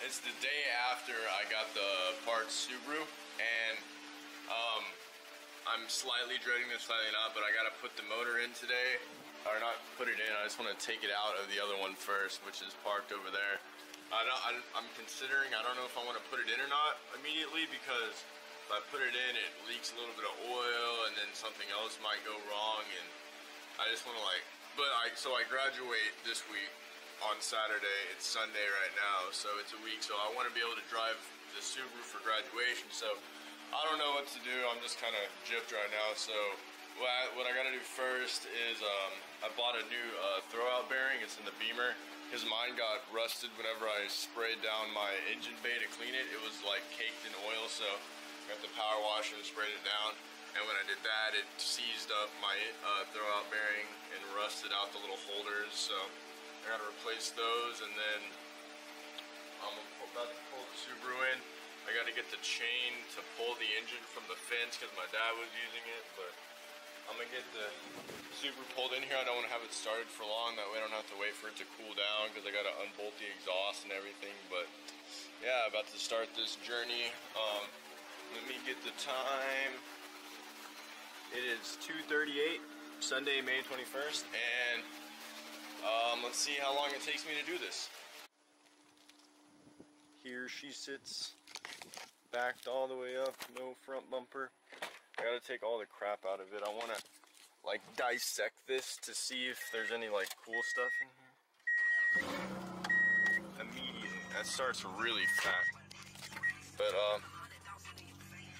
it's the day after I got the parts Subaru, and I'm slightly dreading this, slightly not, but I gotta put the motor in today. Or not put it in, I just want to take it out of the other one first, which is parked over there. I'm considering, I don't know if I want to put it in or not immediately, because if I put it in, it leaks a little bit of oil, and then something else might go wrong, and I just want to so I graduate this week on Saturday. It's Sunday right now, so it's a week, so I want to be able to drive the Subaru for graduation, so I don't know what to do. I'm just kind of gypped right now, so what I gotta do first is I bought a new throwout bearing. It's in the Beamer, because mine got rusted whenever I sprayed down my engine bay to clean it. It was like caked in oil, so I got the power washer and sprayed it down. And when I did that, it seized up my throwout bearing and rusted out the little holders. So I gotta replace those, and then I'm about to pull the Subaru in. I gotta get the chain to pull the engine from the fence because my dad was using it, but I'm gonna get the Subaru pulled in here. I don't want to have it started for long, that way I don't have to wait for it to cool down, because I gotta unbolt the exhaust and everything. But yeah, about to start this journey. Let me get the time. It is 2:38, Sunday, May 21st, and let's see how long it takes me to do this. Here she sits, backed all the way up, no front bumper. I gotta take all the crap out of it. I wanna like dissect this to see if there's any like cool stuff in here. Immediately, that starts really fat. But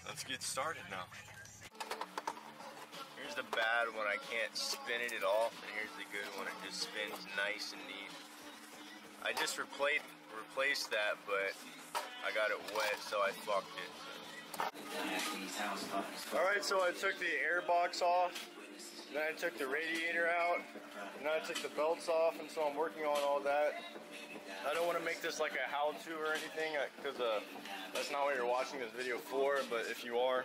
let's get started now. Here's the bad one, I can't spin it at all, and here's the good one, it just spins nice and neat. I just replaced that, but I got it wet, so I fucked it. Alright, so I took the air box off, then I took the radiator out, and then I took the belts off, and so I'm working on all that. I don't want to make this like a how-to or anything, because that's not what you're watching this video for, but if you are,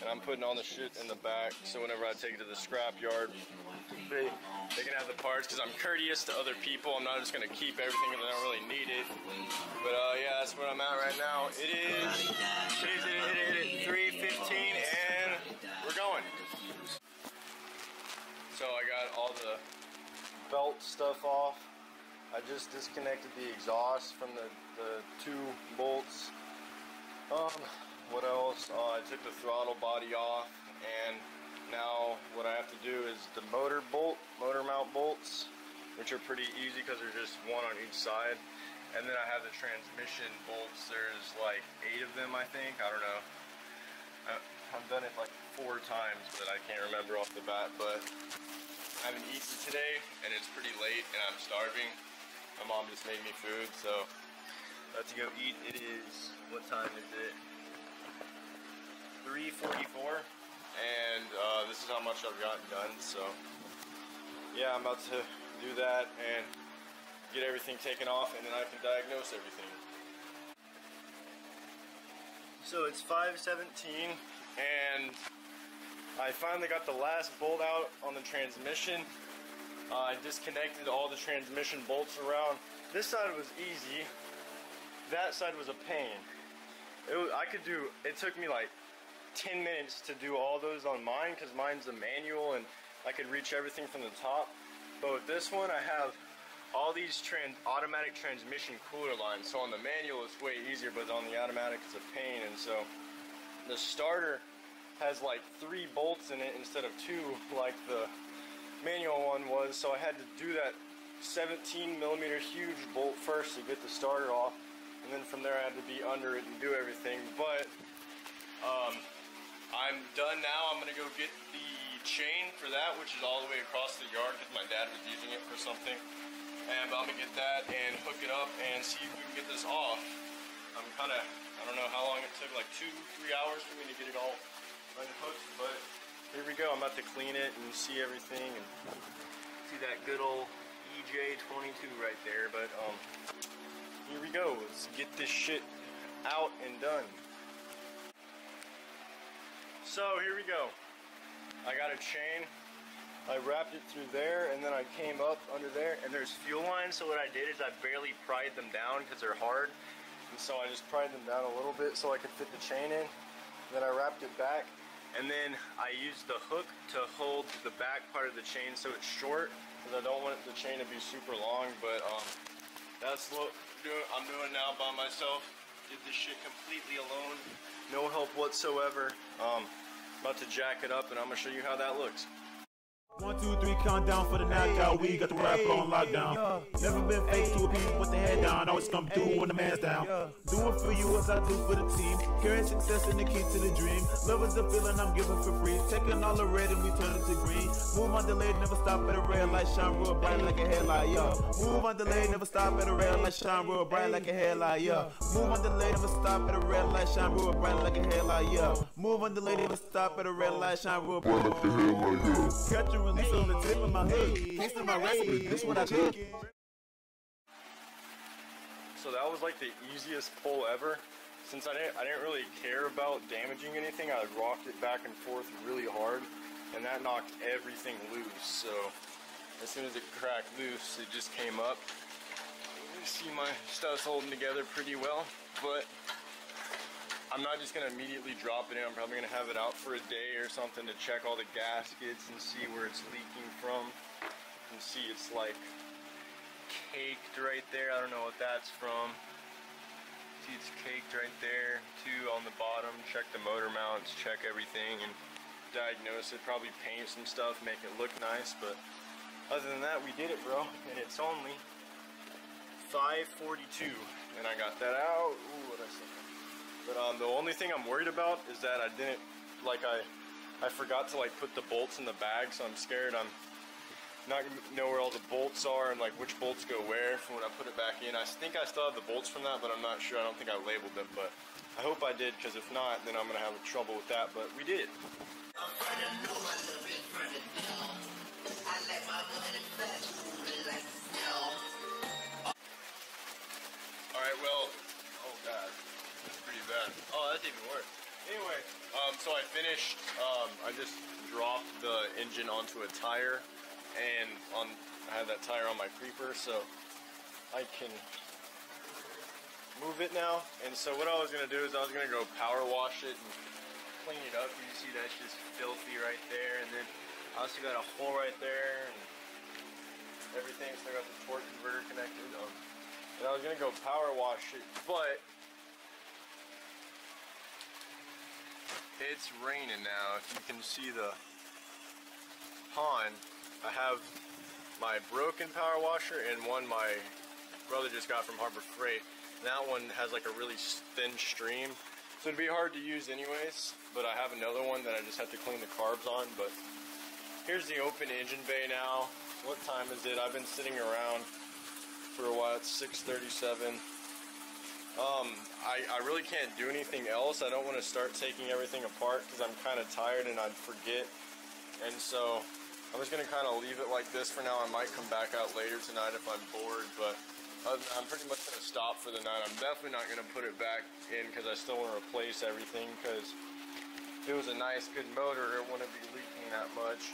and I'm putting all the shit in the back, so whenever I take it to the scrap yard, they can have the parts, because I'm courteous to other people. I'm not just going to keep everything if I don't really need it. But yeah, that's where I'm at right now. It is 3:15, and we're going. So I got all the belt stuff off. I just disconnected the exhaust from the two bolts. What else? I took the throttle body off, and now what I have to do is the motor mount bolts, which are pretty easy because they're just one on each side. And then I have the transmission bolts. There's like 8 of them, I think. I don't know. I've done it like 4 times, but I can't remember off the bat. But I haven't eaten today, and it's pretty late, and I'm starving. My mom just made me food, so about to go eat. It is, what time is it? 3:44, and this is how much I've gotten done. So yeah, I'm about to do that and get everything taken off, and then I can diagnose everything. So it's 5:17, and I finally got the last bolt out on the transmission. I disconnected all the transmission bolts around. This side was easy. That side was a pain. It took me like 10 minutes to do all those on mine, because mine's a manual and I could reach everything from the top. But with this one, I have all these automatic transmission cooler lines. So on the manual, it's way easier, but on the automatic, it's a pain. And so the starter has like 3 bolts in it instead of 2 like the manual one was, so I had to do that 17mm huge bolt first to get the starter off, and then from there I had to be under it and do everything. But I'm done now. I'm gonna go get the chain for that, which is all the way across the yard because my dad was using it for something, and I'm gonna get that and hook it up and see if we can get this off. I don't know how long it took, like 2-3 hours for me to get it all unhooked, but here we go. I'm about to clean it and see everything and see that good old EJ22 right there. But here we go. Let's get this shit out and done. So here we go. I got a chain. I wrapped it through there, and then I came up under there, and there's fuel lines. So what I did is I barely pried them down because they're hard, and so I just pried them down a little bit so I could fit the chain in. Then I wrapped it back, and then I used the hook to hold the back part of the chain so it's short, because I don't want the chain to be super long. But that's what I'm doing now by myself. Did this shit completely alone, no help whatsoever. About to jack it up, and I'm gonna show you how that looks. 1, 2, 3, count down for the knockout. We got the rap on lockdown. Never been fake to a piece, put the head down. Always come through when the man's down. Doing for you as I do for the team. Carrying success and the key to the dream. Love is the feeling I'm giving for free. Taking all the red and we turn it to green. Move on delayed, never stop at a red light. Shine real bright like a headlight, yeah. Move on delayed, never stop at a red light. Shine real bright like a headlight, yeah. Move on delayed, never stop at a red light. Shine real bright like a headlight, yeah. Move on delayed, never stop at a red light. Shine real bright like a headlight, yeah. Catch and release on the tip of my head. Taste of my recipe, this one I take. So that was like the easiest pull ever. Since I didn't really care about damaging anything, I rocked it back and forth really hard, and that knocked everything loose. So as soon as it cracked loose, it just came up. You see my stuff's holding together pretty well, but I'm not just gonna immediately drop it in. I'm probably gonna have it out for a day or something to check all the gaskets and see where it's leaking from. You can see it's like caked right there. I don't know what that's from. See, it's caked right there too on the bottom. Check the motor mounts, check everything, and diagnose it. Probably paint some stuff, make it look nice. But other than that, we did it, bro. And it's only 5:42, and I got that out. Ooh, what I said. But the only thing I'm worried about is that I didn't, like I forgot to like put the bolts in the bag, so I'm scared I'm not gonna know where all the bolts are and like which bolts go where from when I put it back in. I think I still have the bolts from that, but I'm not sure. I don't think I labeled them, but I hope I did, because if not, then I'm gonna have trouble with that. But we did it. Alright, well, oh god, that's pretty bad. Oh, that's even worse. Anyway, so I finished, I just dropped the engine onto a tire, and I had that tire on my creeper, so I can move it now. And so what I was gonna do is I was gonna go power wash it and clean it up. You see that's just filthy right there, and then I also got a hole right there and everything. So I got the torque converter connected. And I was gonna go power wash it, but it's raining now. If you can see the pond, I have my broken power washer and one my brother just got from Harbor Freight. And that one has like a really thin stream, so it'd be hard to use anyways. But I have another one that I just have to clean the carbs on. But here's the open engine bay now. What time is it? I've been sitting around for a while. It's 6:37. I really can't do anything else. I don't want to start taking everything apart because I'm kind of tired and I'd forget. And so I'm just going to kind of leave it like this for now. I might come back out later tonight if I'm bored, but I'm pretty much going to stop for the night. I'm definitely not going to put it back in because I still want to replace everything, because if it was a nice, good motor, it wouldn't be leaking that much.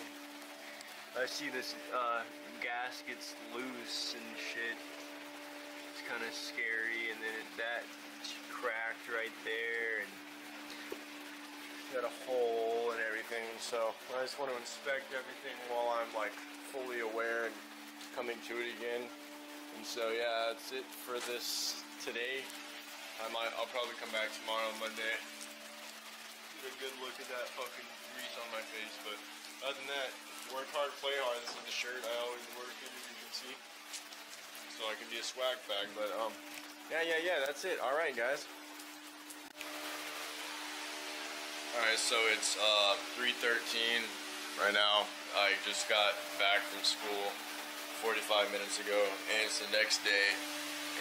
I see this gasket's loose and shit. It's kind of scary, and then that cracked right there, and got a hole and everything. So I just want to inspect everything while I'm like fully aware and coming to it again. And so yeah, that's it for this today. I'll probably come back tomorrow, Monday, get a good look at that fucking grease on my face. But other than that, work hard, play hard. This is the shirt I always work in, as you can see, so I can be a swag bag. But yeah, that's it. All right, guys. All right, so it's 3:13 right now. I just got back from school 45 minutes ago, and it's the next day.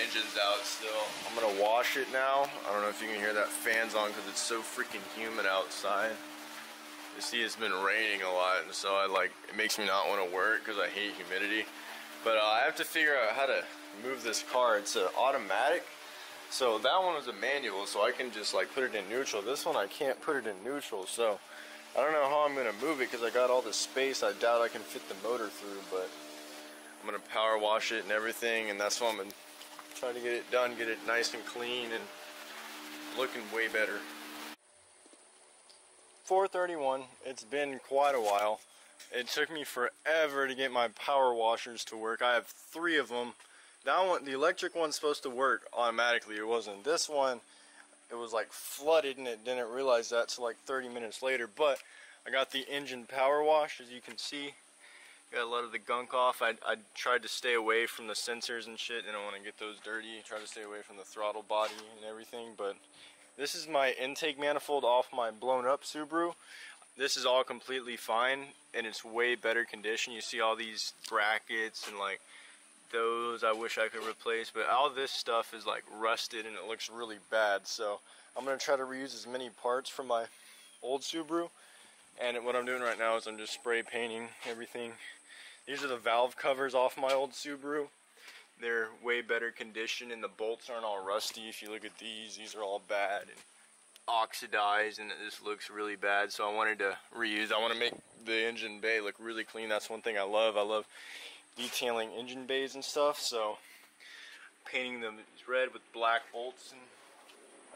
Engine's out still. I'm gonna wash it now. I don't know if you can hear that fan's on because it's so freaking humid outside. You see, it's been raining a lot, and so it makes me not want to work because I hate humidity. But I have to figure out how to move this car. It's an automatic, so that one was a manual, so I can just like put it in neutral. This one I can't put it in neutral, so I don't know how I'm gonna move it because I got all this space. I doubt I can fit the motor through, but I'm gonna power wash it and everything, and that's what I'm Try to get it done, get it nice and clean and looking way better. 4:31, it's been quite a while. It took me forever to get my power washers to work. I have 3 of them. That one, the electric one's supposed to work automatically. It wasn't. This one, it was like flooded and it didn't realize that till like 30 minutes later. But I got the engine power wash, as you can see. Got a lot of the gunk off. I tried to stay away from the sensors and shit. Didn't want to get those dirty. Try to stay away from the throttle body and everything. But this is my intake manifold off my blown up Subaru. This is all completely fine and it's way better condition. You see all these brackets and like those I wish I could replace, but all this stuff is like rusted and it looks really bad. So I'm gonna try to reuse as many parts from my old Subaru. And what I'm doing right now is I'm just spray painting everything. These are the valve covers off my old Subaru. They're way better condition and the bolts aren't all rusty. If you look at these are all bad and oxidized and this looks really bad. So I wanted to reuse. I want to make the engine bay look really clean. That's one thing I love. I love detailing engine bays and stuff. So painting them red with black bolts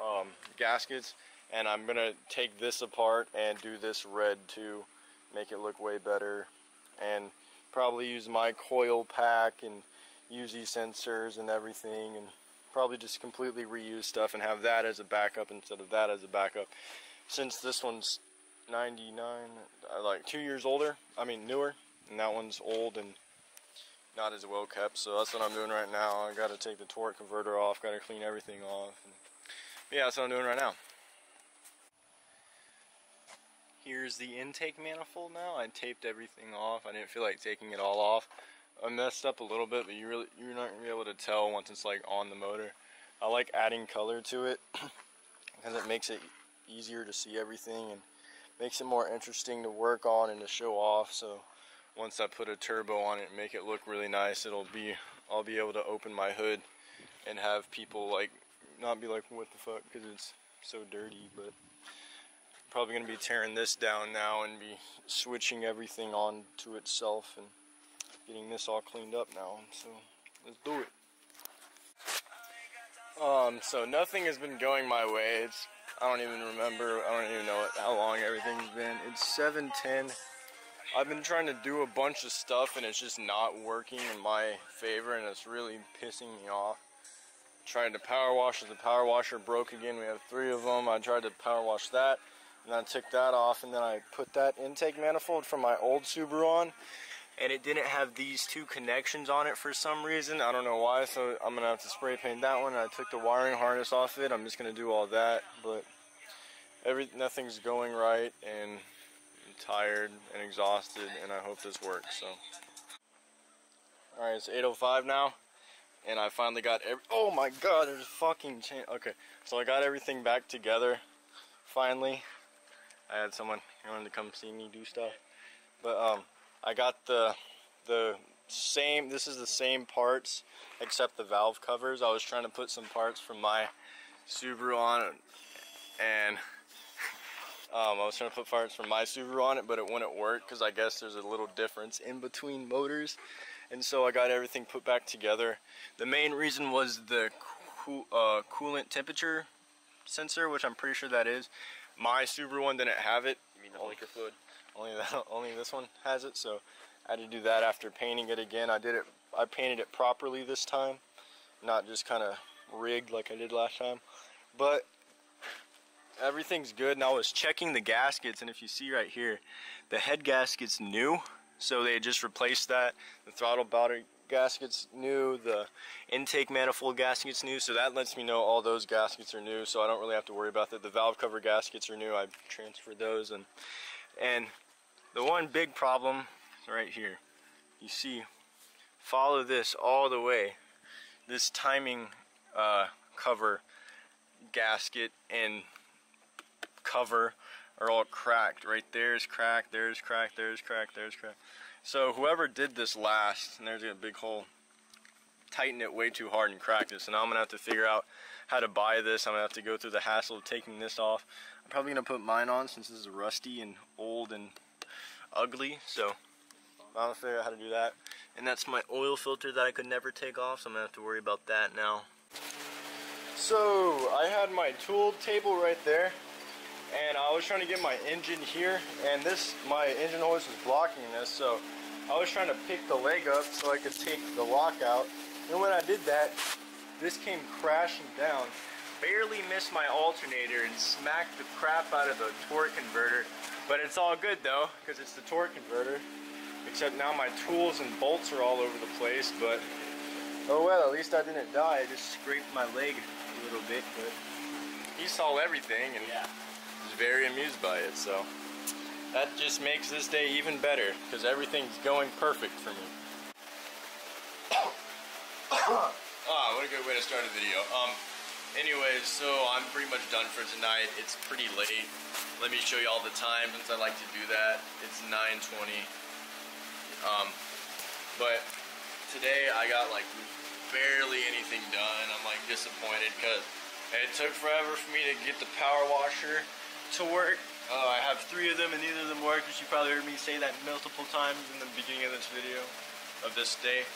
and gaskets. And I'm gonna take this apart and do this red too, make it look way better, and probably use my coil pack and use these sensors and everything, and probably just completely reuse stuff and have that as a backup instead of that as a backup. Since this one's 99, like 2 years older, I mean newer, and that one's old and not as well kept. So that's what I'm doing right now. I gotta take the torque converter off, gotta clean everything off. And yeah, that's what I'm doing right now. Here's the intake manifold now. I taped everything off. I didn't feel like taking it all off. I messed up a little bit, but you're not gonna be able to tell once it's like on the motor. I like adding color to it because it makes it easier to see everything and makes it more interesting to work on and to show off. So once I put a turbo on it and make it look really nice, I'll be able to open my hood and have people like not be like, what the fuck, because it's so dirty. But probably going to be tearing this down now and be switching everything on to itself and getting this all cleaned up now. So let's do it. So nothing has been going my way. I don't even remember. I don't even know how long everything's been. It's 7:10. I've been trying to do a bunch of stuff and it's just not working in my favor, and it's really pissing me off. Tried to power wash. The power washer broke again. We have 3 of them. I tried to power wash that. And I took that off, and then I put that intake manifold from my old Subaru on, and it didn't have these 2 connections on it for some reason. I don't know why, so I'm going to have to spray paint that one. I took the wiring harness off it. I'm just going to do all that, but nothing's going right, and I'm tired and exhausted, and I hope this works. So, alright, it's 8:05 now, and I finally got oh my god, there's a fucking chain. Okay, so I got everything back together, finally. I had someone who wanted to come see me do stuff, but I got the same. This is the same parts except the valve covers. I was trying to put some parts from my Subaru on it, and I was trying to put parts from my Subaru on it, but it wouldn't work because I guess there's a little difference in between motors, and so I got everything put back together. The main reason was the coolant temperature sensor, which I'm pretty sure that is. My Subaru one didn't have it. You mean the liquor fluid? Only this one has it, so I had to do that after painting it again. I painted it properly this time, not just kind of rigged like I did last time. But everything's good. And I was checking the gaskets, and if you see right here, the head gasket's new, so they just replaced that. The throttle body gasket's new, the intake manifold gasket's new, so that lets me know all those gaskets are new, so I don't really have to worry about that. The valve cover gaskets are new. I transferred those, and the one big problem is right here. You see, follow this all the way. This timing cover gasket and cover are all cracked. Right there's cracked, there's cracked, there's cracked, there's cracked. So whoever did this last, and there's a big hole, tightened it way too hard and cracked it. So now I'm gonna have to figure out how to buy this. I'm gonna have to go through the hassle of taking this off. I'm probably gonna put mine on since this is rusty and old and ugly. So I'll figure out how to do that. And that's my oil filter that I could never take off, so I'm gonna have to worry about that now. So I had my tool table right there, and I was trying to get my engine here, and my engine hoist was blocking this, so I was trying to pick the leg up so I could take the lock out. And when I did that, this came crashing down, barely missed my alternator and smacked the crap out of the torque converter. But it's all good though, because it's the torque converter. Except now my tools and bolts are all over the place, but oh well, at least I didn't die. I just scraped my leg a little bit, but he saw everything and was very amused by it, so that just makes this day even better, because everything's going perfect for me. What a good way to start a video. Anyways, so I'm pretty much done for tonight. It's pretty late. Let me show you all the time since I like to do that. It's 9:20. But today I got like barely anything done. I'm like disappointed because it took forever for me to get the power washer to work. I have 3 of them and neither of them work, which you probably heard me say that multiple times in the beginning of this video, of this day.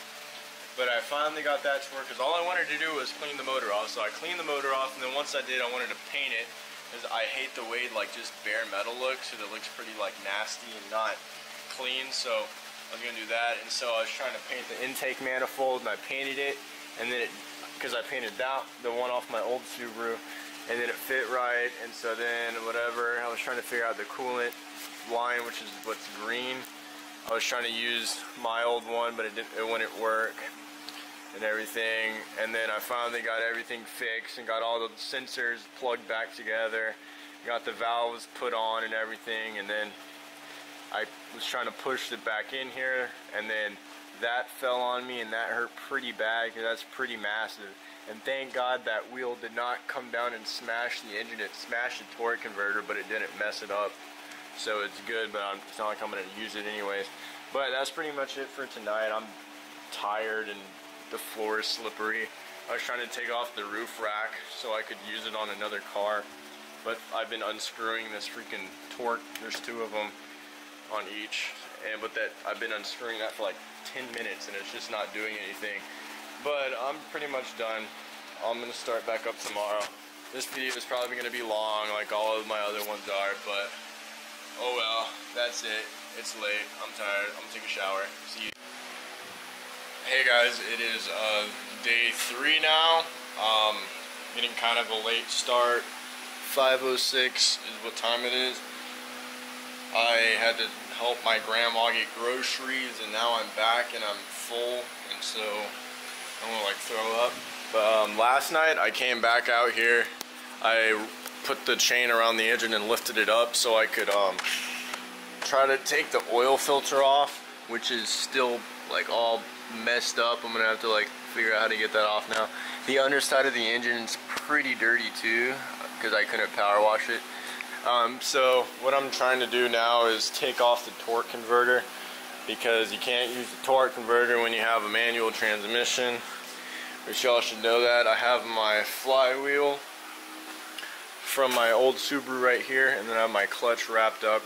But I finally got that to work because all I wanted to do was clean the motor off. So I cleaned the motor off, and then once I did, I wanted to paint it because I hate the way like just bare metal looks, because it looks pretty like nasty and not clean. So I was gonna do that, and so I was trying to paint the intake manifold, and I painted it, and then because I painted the one off my old Subaru, and then it fit right, and so then whatever, I was trying to figure out the coolant line, which is what's green. I was trying to use my old one, but it wouldn't work and everything, and then I finally got everything fixed and got all the sensors plugged back together, got the valves put on and everything, and then I was trying to push it back in here, and then that fell on me, and that hurt pretty bad because that's pretty massive. And thank God that wheel did not come down and smash the engine. It smashed the torque converter, but it didn't mess it up. So it's good, but it's not like I'm going to use it anyways. But that's pretty much it for tonight. I'm tired and the floor is slippery. I was trying to take off the roof rack so I could use it on another car, but I've been unscrewing this freaking torque. There's 2 of them on each, but I've been unscrewing that for like 10 minutes and it's just not doing anything. But I'm pretty much done. I'm gonna start back up tomorrow. This video is probably gonna be long like all of my other ones are, but oh well, that's it. It's late, I'm tired, I'm gonna take a shower. See you. Hey guys, it is day 3 now. Getting kind of a late start. 5:06 is what time it is. I had to help my grandma get groceries, and now I'm back and I'm full, and so I'm gonna like throw up. But last night I came back out here. I put the chain around the engine and lifted it up so I could try to take the oil filter off, which is still like all messed up. I'm gonna have to like figure out how to get that off now. The underside of the engine's pretty dirty too because I couldn't power wash it. So what I'm trying to do now is take off the torque converter, because you can't use the torque converter when you have a manual transmission, which y'all should know that. I have my flywheel from my old Subaru right here, and then I have my clutch wrapped up.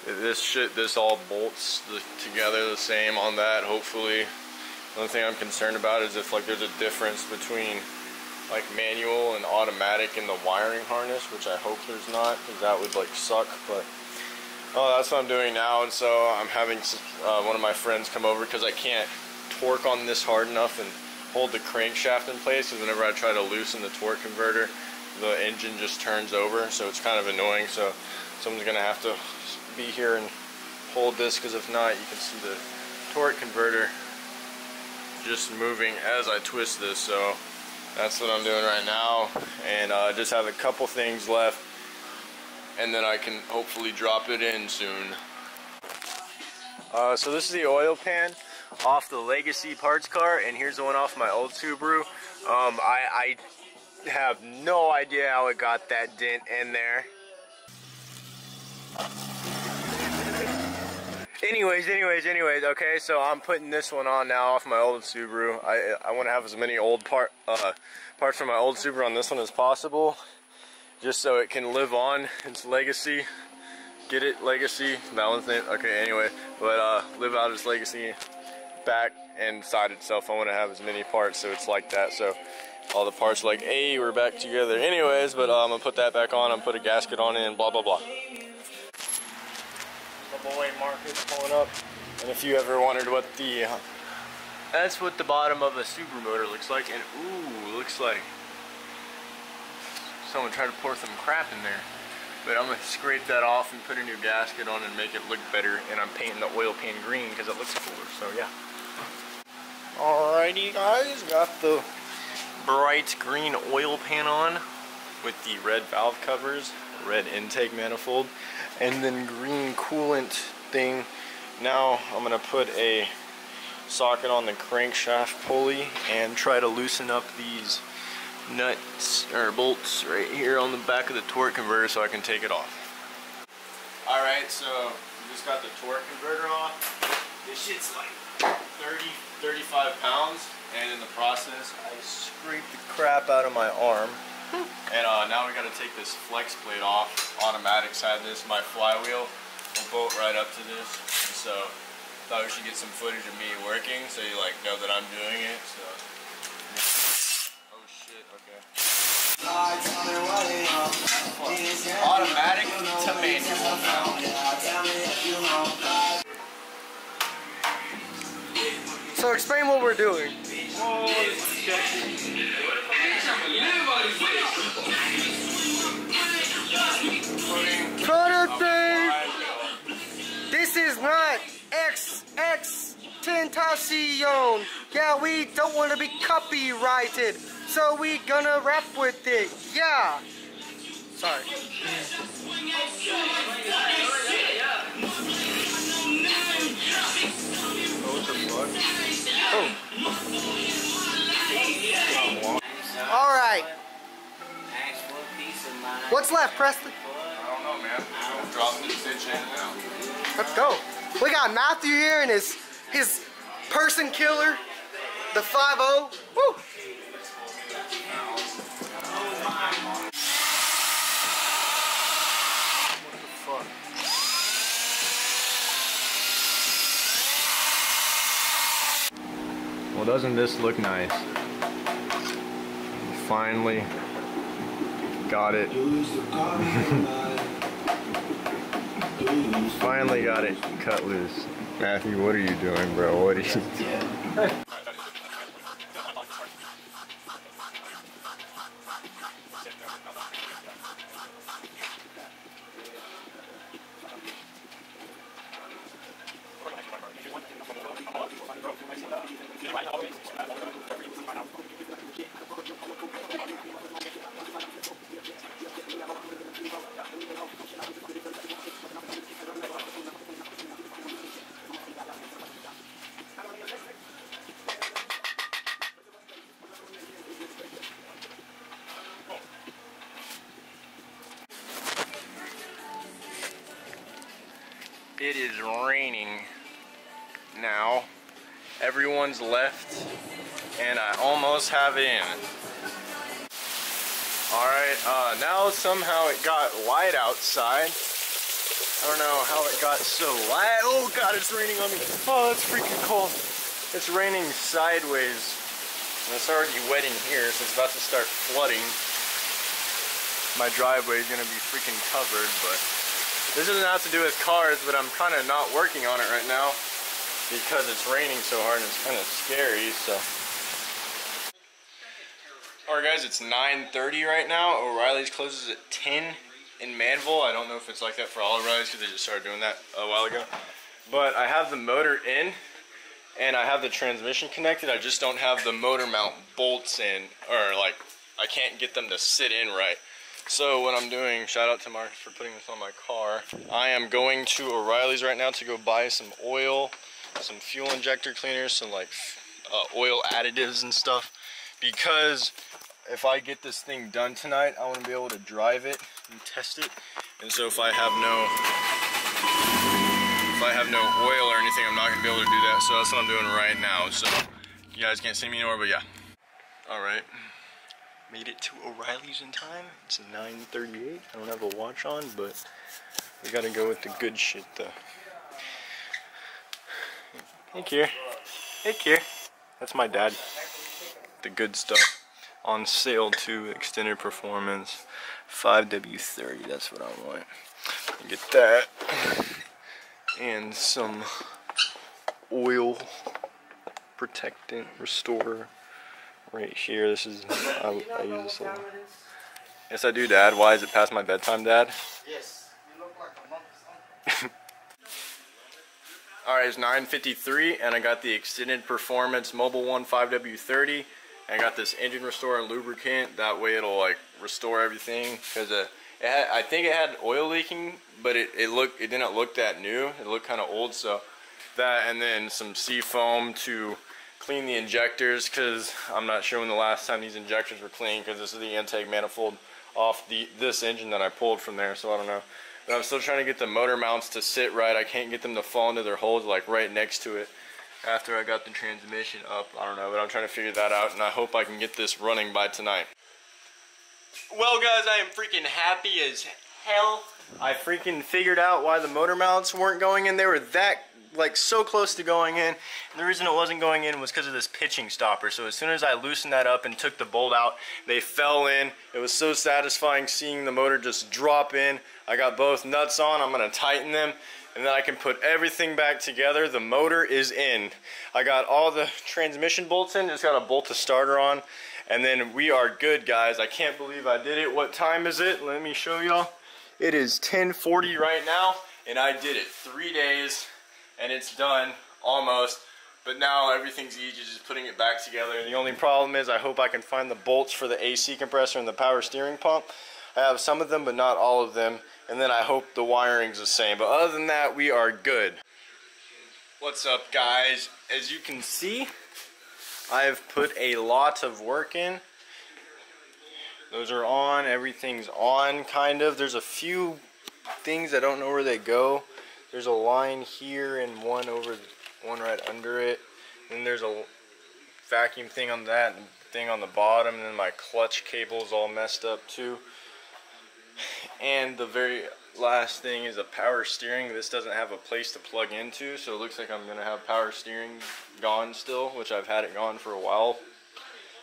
This all bolts together the same on that, hopefully. The only thing I'm concerned about is if like there's a difference between like manual and automatic in the wiring harness, which I hope there's not, because that would like suck. But that's what I'm doing now, and so I'm having one of my friends come over because I can't torque on this hard enough and hold the crankshaft in place, because whenever I try to loosen the torque converter, the engine just turns over, so it's kind of annoying. So someone's gonna have to be here and hold this, because if not, you can see the torque converter just moving as I twist this. So that's what I'm doing right now, and I just have a couple things left, and then I can hopefully drop it in soon. So this is the oil pan off the Legacy parts car, and here's the one off my old Subaru. I have no idea how it got that dent in there. Anyways, okay, so I'm putting this one on now off my old Subaru. I want to have as many old parts from my old Subaru on this one as possible, just so it can live on its legacy. Get it, legacy. That one's name. Okay, anyway, but live out his legacy. Back and side itself, I want to have as many parts so it's like that. So all the parts like, hey, we're back together. Anyways, but I'm gonna put that back on. I'm gonna put a gasket on it and blah blah blah. The boy Marcus pulling up. And if you ever wondered what the that's what the bottom of a Subaru motor looks like. And ooh, looks like someone tried to pour some crap in there. But I'm gonna scrape that off and put a new gasket on and make it look better. And I'm painting the oil pan green because it looks cooler. So yeah. Alrighty guys, got the bright green oil pan on with the red valve covers, red intake manifold, and then green coolant thing. Now I'm gonna put a socket on the crankshaft pulley and try to loosen up these nuts or bolts right here on the back of the torque converter so I can take it off. Alright, so we just got the torque converter off. This shit's like 35 pounds, and in the process I scraped the crap out of my arm. And now we gotta take this flex plate off, automatic side of this. My flywheel will bolt right up to this. And so I thought we should get some footage of me working so you like know that I'm doing it. So oh shit, okay. Automatic to manual now. So explain what we're doing. Oh, this is sketchy. Cutter, this is not XX Tentacion. Yeah, we don't want to be copyrighted, so we gonna rap with it. Yeah. Sorry. Oh. All right. What's left, Preston? I don't know, man. I'm dropping this bitch in now. Let's go. We got Matthew here and his person killer, the 5-0. Woo! What the fuck? Well, doesn't this look nice? Finally got it. Finally got it cut loose. Matthew, what are you doing, bro? What are you doing? It is raining now. Everyone's left, and I almost have it in. Alright, now somehow it got light outside. I don't know how it got so light. Oh god, it's raining on me. Oh, that's freaking cold. It's raining sideways. And it's already wet in here, so it's about to start flooding. My driveway is gonna be freaking covered, but this doesn't have to do with cars, but I'm kind of not working on it right now because it's raining so hard and it's kind of scary, so. Alright guys, it's 9:30 right now. O'Reilly's closes at 10 in Manville. I don't know if it's like that for all O'Reilly's because they just started doing that a while ago. But I have the motor in and I have the transmission connected. I just don't have the motor mount bolts in, or like I can't get them to sit in right. So what I'm doing, shout out to Marcus for putting this on my car. I am going to O'Reilly's right now to go buy some oil, some fuel injector cleaners, some like oil additives and stuff. Because if I get this thing done tonight, I want to be able to drive it and test it. And so if I have no oil or anything, I'm not going to be able to do that. So that's what I'm doing right now. So you guys can't see me anymore, but yeah. All right. Made it to O'Reilly's in time. It's 9:38. I don't have a watch on, but We gotta go with the good shit though. Hey Kier. Hey Kier. That's my dad. The good stuff. On sale too, extended performance. 5W30, that's what I want. Get that. And some oil protectant restorer right here. This is, I use this a lot. Yes I do, Dad. Why is it past my bedtime, Dad? Yes. You look like a monk or something. Alright, it's 9:53 and I got the extended performance Mobile One 5W30. I got this engine restore and lubricant. That way it'll like restore everything, because I think it had oil leaking, but it didn't look that new. It looked kind of old. So that, and then some sea foam to clean the injectors, because I'm not sure when the last time these injectors were cleaned, because this is the intake manifold off this engine that I pulled from there. So I don't know. But I'm still trying to get the motor mounts to sit right. I can't get them to fall into their holes like right next to it after I got the transmission up. I don't know, but I'm trying to figure that out, and I hope I can get this running by tonight. Well guys, I am freaking happy as hell. I freaking figured out why the motor mounts weren't going in. They were that, like, so close to going in. And the reason it wasn't going in was because of this pitching stopper. So as soon as I loosened that up and took the bolt out, they fell in. It was so satisfying seeing the motor just drop in. I got both nuts on. I'm going to tighten them, and then I can put everything back together. The motor is in. I got all the transmission bolts in. Just got to bolt the starter on, and then we are good, guys. I can't believe I did it. What time is it? Let me show y'all. It is 10:40 right now, and I did it 3 days, and it's done almost. But now everything's easy, just putting it back together. The only problem is I hope I can find the bolts for the AC compressor and the power steering pump. I have some of them, but not all of them. And then I hope the wiring's the same. But other than that, we are good. What's up, guys? As you can see, I've put a lot of work in. Those are on. Everything's on, kind of. There's a few things I don't know where they go. There's a line here and one right under it. And there's a vacuum thing on that and thing on the bottom. And then my clutch cable's all messed up too. And the very last thing is a power steering. This doesn't have a place to plug into, so it looks like I'm gonna have power steering gone still, which I've had it gone for a while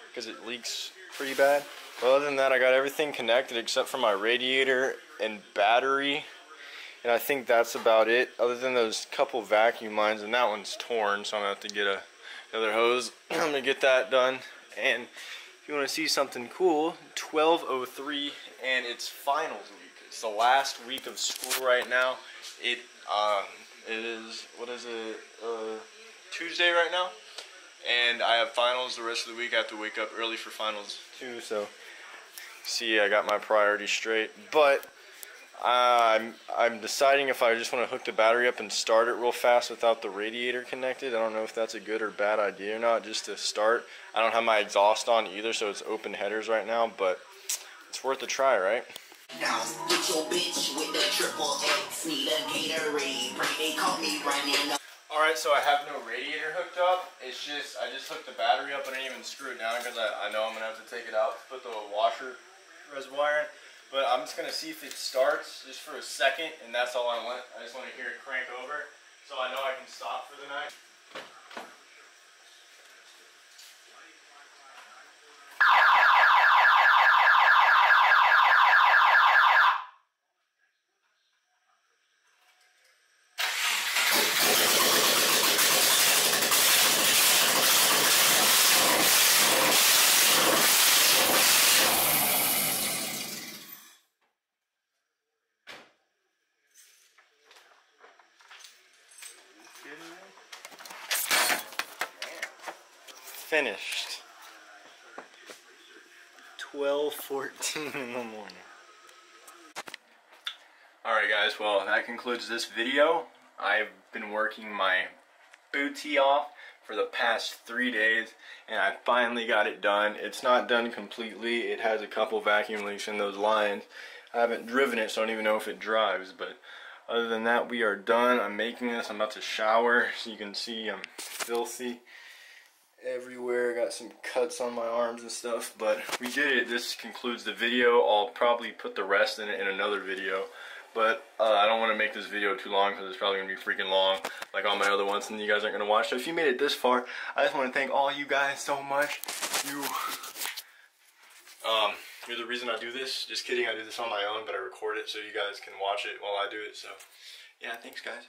because it leaks pretty bad. But other than that, I got everything connected except for my radiator and battery, and I think that's about it, other than those couple vacuum lines, and that one's torn, so I'm gonna have to get another hose. I'm gonna get that done. And if you want to see something cool, 12:03, and it's finals week. It's the last week of school right now. It is, what is it, Tuesday right now? And I have finals the rest of the week. I have to wake up early for finals too, so see, I got my priorities straight. But I'm deciding if I just want to hook the battery up and start it real fast without the radiator connected. I don't know if that's a good or bad idea or not, just to start. I don't have my exhaust on either, so it's open headers right now, but it's worth a try, right? Now with your bitch with the triple X, need a Gatorade, they call me running up. Alright, so I have no radiator hooked up. It's just, I just hooked the battery up and I didn't even screw it down because I know I'm going to have to take it out to put the washer reservoir in. But I'm just going to see if it starts just for a second, and that's all I want. I just want to hear it crank over so I know I can stop for the night. Finished. 12:14 in the morning. Alright guys, well that concludes this video. I've been working my booty off for the past 3 days and I finally got it done. It's not done completely. It has a couple vacuum leaks in those lines. I haven't driven it, so I don't even know if it drives, but other than that, we are done. I'm making this. I'm about to shower. So you can see I'm filthy everywhere. Got some cuts on my arms and stuff, but we did it. This concludes the video. I'll probably put the rest in it in another video, But I don't want to make this video too long because it's probably going to be freaking long like all my other ones and you guys aren't going to watch. So if you made it this far, I just want to thank all you guys so much. You're the reason I do this. Just kidding, I do this on my own, but I record it so you guys can watch it while I do it. So yeah, thanks guys.